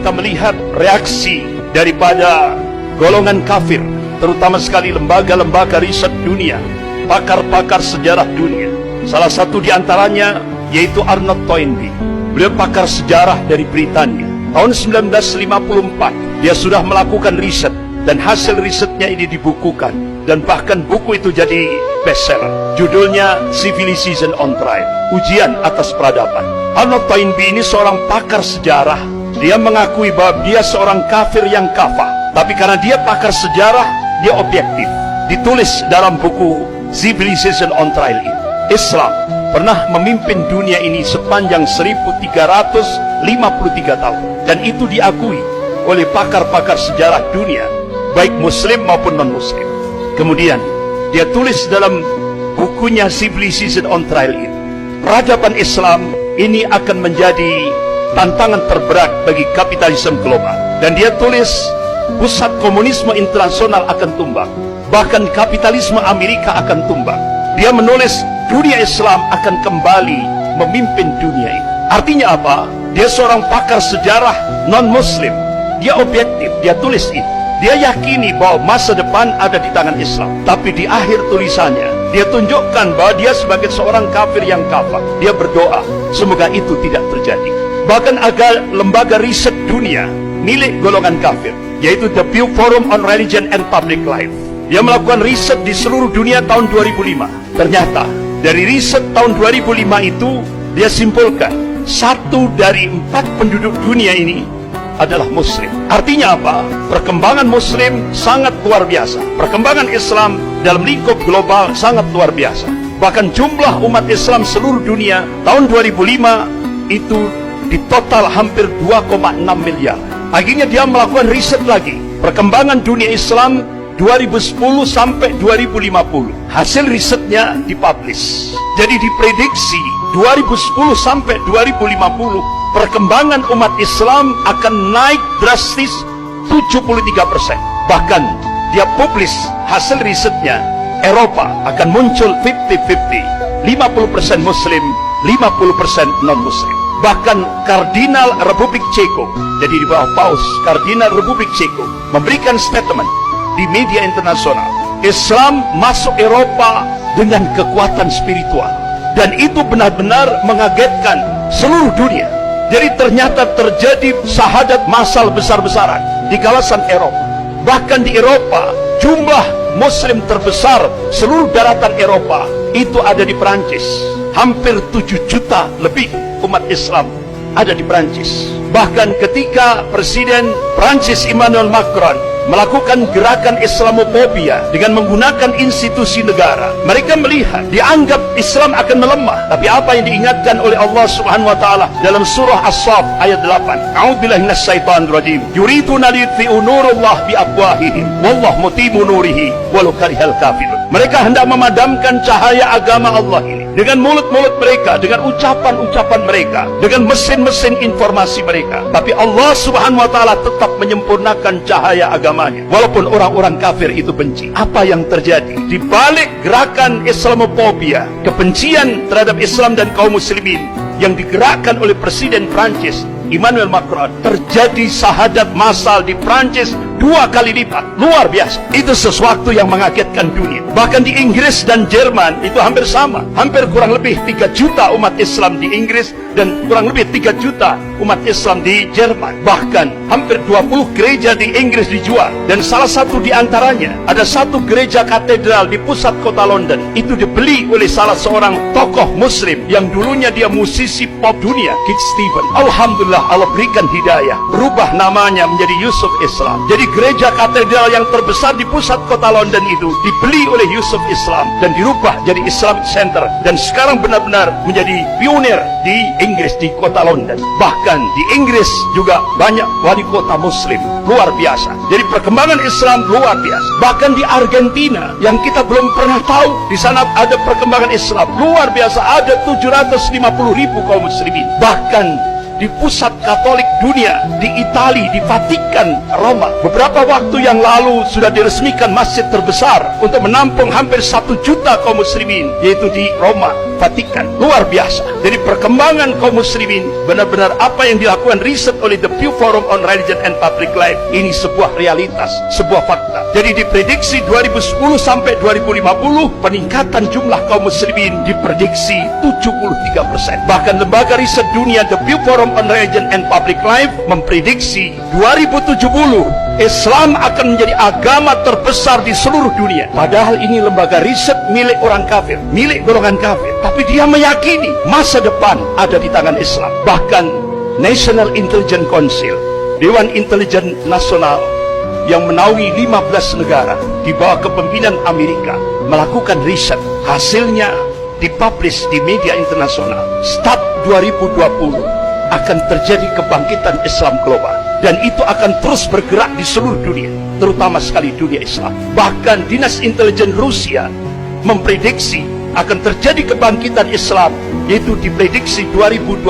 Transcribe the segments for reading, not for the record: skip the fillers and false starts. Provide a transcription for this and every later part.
kita melihat reaksi daripada golongan kafir, terutama sekali lembaga-lembaga riset dunia, pakar-pakar sejarah dunia. Salah satu di antaranya yaitu Arnold Toynbee. Beliau pakar sejarah dari Britania. Tahun 1954 dia sudah melakukan riset, dan hasil risetnya ini dibukukan, dan bahkan buku itu jadi bestseller. Judulnya Civilization on Trial, ujian atas peradaban. Arnold Toynbee ini seorang pakar sejarah. Dia mengakui bahwa dia seorang kafir yang kafah, tapi karena dia pakar sejarah, dia objektif. Ditulis dalam buku Civilization on Trial ini, Islam pernah memimpin dunia ini sepanjang 1353 tahun, dan itu diakui oleh pakar-pakar sejarah dunia, baik muslim maupun non-muslim. Kemudian dia tulis dalam bukunya Civilization on Trial ini, peradaban Islam ini akan menjadi tantangan terberat bagi kapitalisme global. Dan dia tulis pusat komunisme internasional akan tumbang, bahkan kapitalisme Amerika akan tumbang. Dia menulis dunia Islam akan kembali memimpin dunia ini. Artinya apa? Dia seorang pakar sejarah non-muslim. Dia objektif, dia tulis ini. Dia yakini bahwa masa depan ada di tangan Islam. Tapi di akhir tulisannya, dia tunjukkan bahwa dia sebagai seorang kafir yang kafir. Dia berdoa, semoga itu tidak terjadi. Bahkan agar lembaga riset dunia milik golongan kafir, yaitu The Pew Forum on Religion and Public Life, dia melakukan riset di seluruh dunia tahun 2005. Ternyata dari riset tahun 2005 itu, dia simpulkan 1 dari 4 penduduk dunia ini adalah muslim. Artinya apa? Perkembangan muslim sangat luar biasa. Perkembangan Islam dalam lingkup global sangat luar biasa. Bahkan jumlah umat Islam seluruh dunia tahun 2005 itu di total hampir 2,6 miliar. Akhirnya dia melakukan riset lagi, perkembangan dunia Islam 2010 sampai 2050. Hasil risetnya dipublish. Jadi diprediksi 2010 sampai 2050 perkembangan umat Islam akan naik drastis 73%. Bahkan dia publish hasil risetnya, Eropa akan muncul 50-50, 50% Muslim, 50% non-Muslim. Bahkan Kardinal Republik Ceko, jadi di bawah Paus, Kardinal Republik Ceko memberikan statement di media internasional, Islam masuk Eropa dengan kekuatan spiritual. Dan itu benar-benar mengagetkan seluruh dunia. Jadi ternyata terjadi syahadat massal besar-besaran di kawasan Eropa. Bahkan di Eropa, jumlah muslim terbesar seluruh daratan Eropa itu ada di Perancis. Hampir 7 juta lebih umat Islam ada di Perancis. Bahkan ketika Presiden Perancis Emmanuel Macron melakukan gerakan Islamofobia dengan menggunakan institusi negara, mereka melihat, dianggap Islam akan melemah. Tapi apa yang diingatkan oleh Allah Subhanahu wa taala dalam surah As-Saff ayat 8, A'udzubillahi minasyaitonir rajim, yuriduna liyutfi'u nurallah biafwahihim wallahu mutimmu nurihi walau karihal kafirun. Mereka hendak memadamkan cahaya agama Allah ini dengan mulut-mulut mereka, dengan ucapan-ucapan mereka, dengan mesin-mesin informasi mereka. Tapi Allah Subhanahu wa taala tetap menyempurnakan cahaya agamanya, walaupun orang-orang kafir itu benci. Apa yang terjadi di balik gerakan Islamofobia, kebencian terhadap Islam dan kaum muslimin yang digerakkan oleh Presiden Prancis Emmanuel Macron? Terjadi syahadat massal di Prancis 2 kali lipat. Luar biasa. Itu sesuatu yang mengagetkan dunia. Bahkan di Inggris dan Jerman itu hampir sama. Hampir kurang lebih 3 juta umat Islam di Inggris dan kurang lebih 3 juta umat Islam di Jerman. Bahkan hampir 20 gereja di Inggris dijual. Dan salah satu di antaranya, ada satu gereja katedral di pusat kota London. Itu dibeli oleh salah seorang tokoh muslim yang dulunya dia musisi pop dunia, Kid Steven. Alhamdulillah, Allah berikan hidayah, berubah namanya menjadi Yusuf Islam. Jadi gereja katedral yang terbesar di pusat kota London itu dibeli oleh Yusuf Islam dan dirubah jadi Islamic Center, dan sekarang benar-benar menjadi pionir di Inggris, di kota London. Bahkan di Inggris juga banyak wali kota muslim. Luar biasa. Jadi perkembangan Islam luar biasa. Bahkan di Argentina yang kita belum pernah tahu, di sana ada perkembangan Islam luar biasa. Ada 750.000 kaum muslimin. Bahkan di pusat Katolik dunia, di Itali, di Vatikan, Roma. Beberapa waktu yang lalu sudah diresmikan masjid terbesar untuk menampung hampir 1 juta kaum muslimin, yaitu di Roma, Vatikan. Luar biasa. Jadi perkembangan kaum muslimin, benar-benar apa yang dilakukan riset oleh The Pew Forum on Religion and Public Life, ini sebuah realitas, sebuah fakta. Jadi diprediksi 2010 sampai 2050 peningkatan jumlah kaum muslimin diprediksi 73%. Bahkan lembaga riset dunia The Pew Forum on Religion and Public Life memprediksi 2070 Islam akan menjadi agama terbesar di seluruh dunia. Padahal ini lembaga riset milik orang kafir, milik golongan kafir, tapi dia meyakini masa depan ada di tangan Islam. Bahkan National Intelligence Council, Dewan Intelijen Nasional yang menaungi 15 negara di bawah kepemimpinan Amerika, melakukan riset. Hasilnya dipublish di media internasional. Start 2020 akan terjadi kebangkitan Islam global, dan itu akan terus bergerak di seluruh dunia, terutama sekali dunia Islam. Bahkan Dinas Intelijen Rusia memprediksi akan terjadi kebangkitan Islam, yaitu diprediksi 2025.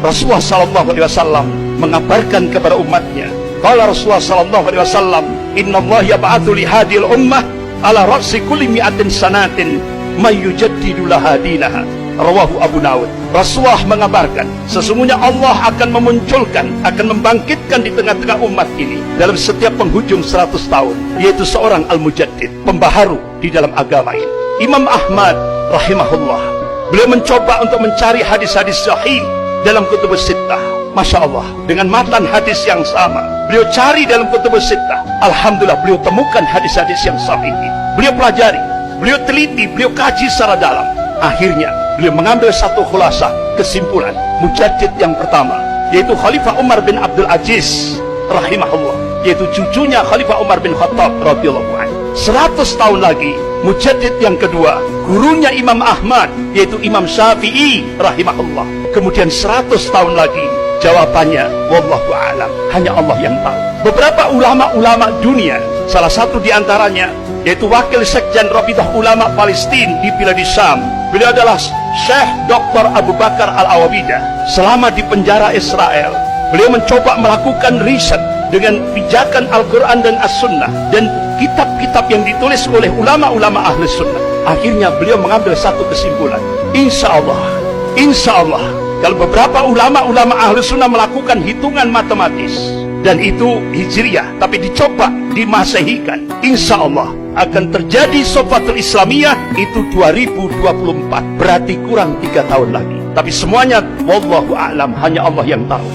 Rasulullah SAW mengabarkan kepada umatnya, qala Rasulullah SAW, innallaha yab'atsu li hadhil ummah ala ra'si kulli mi'atin sanatin may yujaddidu laha dinaha. Rawahu Abu Dawud. Rasulullah mengabarkan, sesungguhnya Allah akan memunculkan, akan membangkitkan di tengah-tengah umat ini dalam setiap penghujung 100 tahun, yaitu seorang al-mujaddid, pembaharu di dalam agama ini. Imam Ahmad rahimahullah, beliau mencoba untuk mencari hadis-hadis sahih dalam kutubus sittah. Masya Allah, dengan matan hadis yang sama beliau cari dalam kutubus sittah. Alhamdulillah, beliau temukan hadis-hadis yang sahih. Beliau pelajari, beliau teliti, beliau kaji secara dalam. Akhirnya beliau mengambil satu khulasah, kesimpulan. Mujaddid yang pertama, yaitu Khalifah Umar bin Abdul Aziz rahimahullah, yaitu cucunya Khalifah Umar bin Khattab radhiyallahu anhu. 100 tahun lagi, mujaddid yang kedua, gurunya Imam Ahmad, yaitu Imam Syafi'i rahimahullah. Kemudian 100 tahun lagi, jawabannya wallahu a'lam, hanya Allah yang tahu. Beberapa ulama-ulama dunia, salah satu diantaranya yaitu Wakil Sekjen Rabidah Ulama Palestina di Bilad Syam, beliau adalah Syekh Dr. Abu Bakar Al-Awabidah. Selama di penjara Israel, beliau mencoba melakukan riset dengan pijakan Al-Quran dan As-Sunnah dan kitab-kitab yang ditulis oleh ulama-ulama Ahli Sunnah. Akhirnya beliau mengambil satu kesimpulan, insya Allah kalau beberapa ulama-ulama Ahli Sunnah melakukan hitungan matematis, dan itu hijriyah, tapi dicoba dimasehikan, insya Allah akan terjadi Sofatul Islamiyah itu 2024, berarti kurang 3 tahun lagi. Tapi semuanya wallahu a'lam, hanya Allah yang tahu.